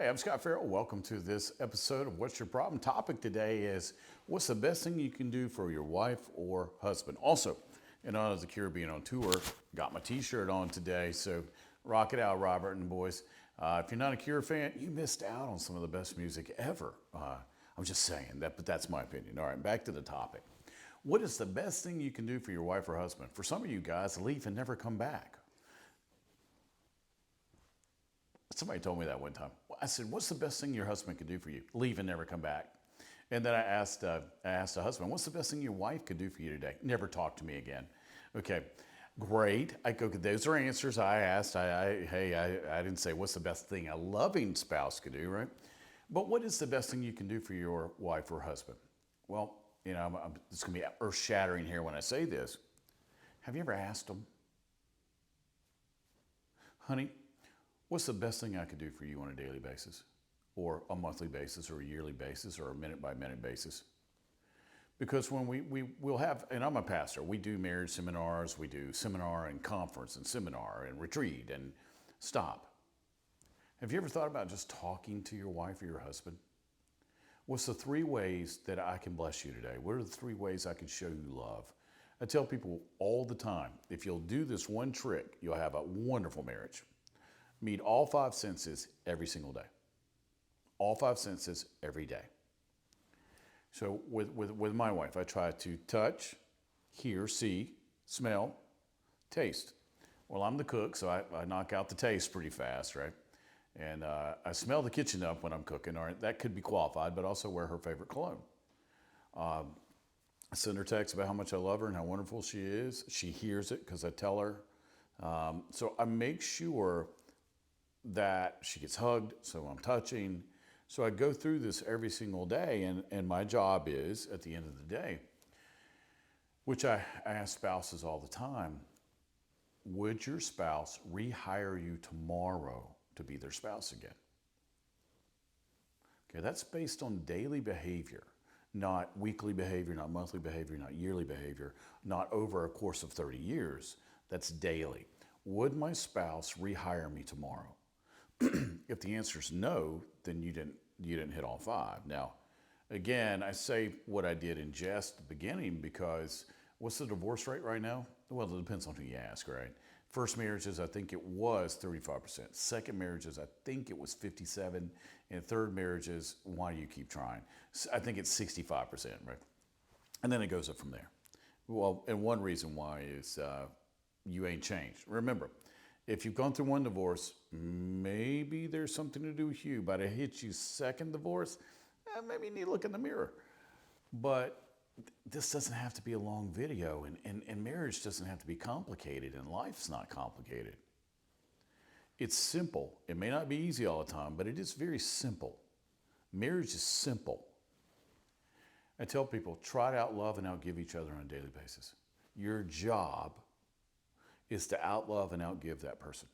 Hey, I'm Scott Farrell. Welcome to this episode of What's Your Problem? Topic today is what's the best thing you can do for your wife or husband? Also, in honor of the Cure being on tour, got my t-shirt on today, so rock it out, Robert and boys. If you're not a Cure fan, you missed out on some of the best music ever. I'm just saying that, but that's my opinion. All right, back to the topic. What is the best thing you can do for your wife or husband? For some of you guys, leave and never come back. Somebody told me that one time. I said, "What's the best thing your husband could do for you? Leave and never come back." And then I asked the husband, "What's the best thing your wife could do for you today? Never talk to me again." Okay, great. I go, those are answers I asked. I didn't say what's the best thing a loving spouse could do, right? But what is the best thing you can do for your wife or husband? Well, it's going to be earth shattering here when I say this. Have you ever asked them, "Honey, what's the best thing I could do for you on a daily basis, or a monthly basis, or a yearly basis, or a minute by minute basis?" Because when we'll have, and I'm a pastor, we do marriage seminars, we do seminar and conference and seminar and retreat and stop. Have you ever thought about just talking to your wife or your husband? What's the three ways that I can bless you today? What are the three ways I can show you love? I tell people all the time, if you'll do this one trick, you'll have a wonderful marriage. Meet all five senses every single day. All five senses every day. So with my wife, I try to touch, hear, see, smell, taste. Well, I'm the cook, so I knock out the taste pretty fast, right? And I smell the kitchen up when I'm cooking. Or that could be qualified, but also wear her favorite cologne. I send her texts about how much I love her and how wonderful she is. She hears it because I tell her. So I make sure that she gets hugged, so I'm touching. So I go through this every single day, and my job is, at the end of the day, which I ask spouses all the time, would your spouse rehire you tomorrow to be their spouse again? Okay, that's based on daily behavior, not weekly behavior, not monthly behavior, not yearly behavior, not over a course of 30 years. That's daily. Would my spouse rehire me tomorrow? If the answer is no, then you didn't hit all five. Now, again, I say what I did in jest at the beginning because what's the divorce rate right now? Well, it depends on who you ask, right? First marriages, I think it was 35%. Second marriages, I think it was 57%. And third marriages, why do you keep trying? I think it's 65%, right? And then it goes up from there. Well, and one reason why is you ain't changed. Remember, if you've gone through one divorce, maybe there's something to do with you. But it hits you second divorce, maybe you need to look in the mirror. But this doesn't have to be a long video, and marriage doesn't have to be complicated, and life's not complicated. It's simple. It may not be easy all the time, but it is very simple. Marriage is simple. I tell people, try to outlove and outgive each other on a daily basis. Your job is to outlove and outgive that person.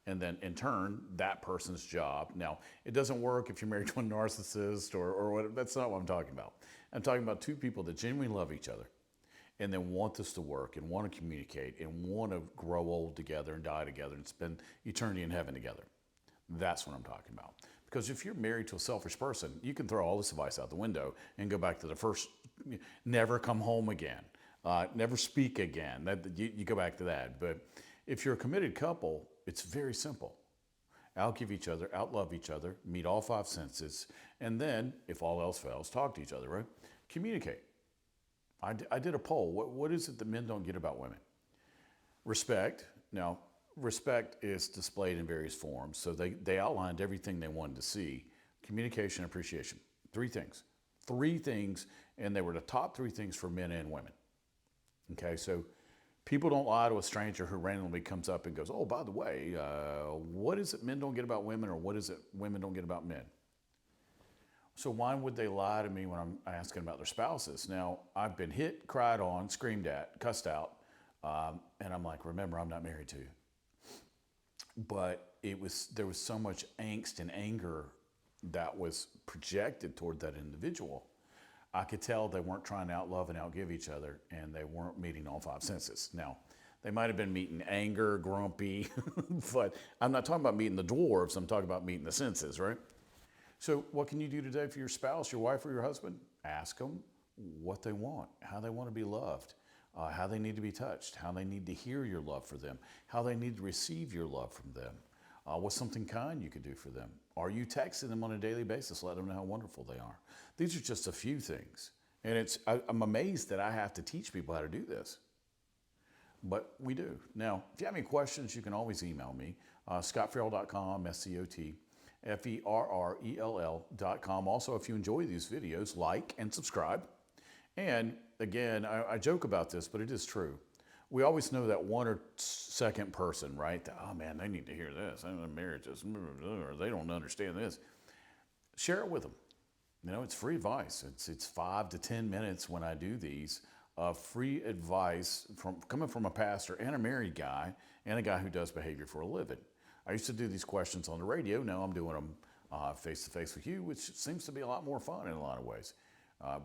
And then in turn, that person's job. Now, it doesn't work if you're married to a narcissist or what, that's not what I'm talking about. I'm talking about two people that genuinely love each other and then want this to work and want to communicate and want to grow old together and die together and spend eternity in heaven together. That's what I'm talking about. Because if you're married to a selfish person, you can throw all this advice out the window and go back to the first, never come home again. Never speak again. You go back to that. But if you're a committed couple, it's very simple. Outgive each other, outlove each other, meet all five senses, and then, if all else fails, talk to each other, right? Communicate. I did a poll. What is it that men don't get about women? Respect. Now, respect is displayed in various forms. So they outlined everything they wanted to see. Communication, appreciation. Three things. Three things, and they were the top three things for men and women. Okay, so people don't lie to a stranger who randomly comes up and goes, "Oh, by the way, what is it men don't get about women, or what is it women don't get about men?" So why would they lie to me when I'm asking about their spouses? Now, I've been hit, cried on, screamed at, cussed out, and I'm like, remember, I'm not married to you. But there was so much angst and anger that was projected toward that individual. I could tell they weren't trying to outlove and outgive each other, and they weren't meeting all five senses. Now, They might have been meeting anger, grumpy, but I'm not talking about meeting the dwarves. I'm talking about meeting the senses, right? So, what can you do today for your spouse, your wife, or your husband? Ask them what they want, how they want to be loved, how they need to be touched, how they need to hear your love for them, how they need to receive your love from them. What's something kind you could do for them? Are you texting them on a daily basis, let them know how wonderful they are? These are just a few things. And I'm amazed that I have to teach people how to do this. But we do. Now, if you have any questions, you can always email me, scottferrell.com, SCOTFERRELL.com. Also, if you enjoy these videos, like and subscribe. And again, I joke about this, but it is true. We always know that one or second person, right? That, oh man, they need to hear this. Marriages, or they don't understand this. Share it with them. You know, it's free advice. It's 5 to 10 minutes when I do these. Free advice coming from a pastor and a married guy and a guy who does behavior for a living. I used to do these questions on the radio. Now I'm doing them face to face with you, which seems to be a lot more fun in a lot of ways.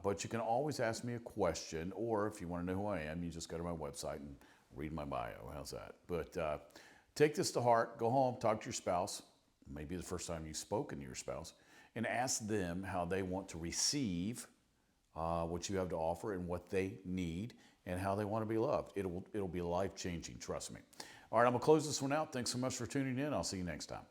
But you can always ask me a question, or if you want to know who I am, you just go to my website and read my bio. How's that? But take this to heart. Go home, talk to your spouse, maybe the first time you've spoken to your spouse, and ask them how they want to receive what you have to offer and what they need and how they want to be loved. It'll be life-changing, trust me. All right, I'm going to close this one out. Thanks so much for tuning in. I'll see you next time.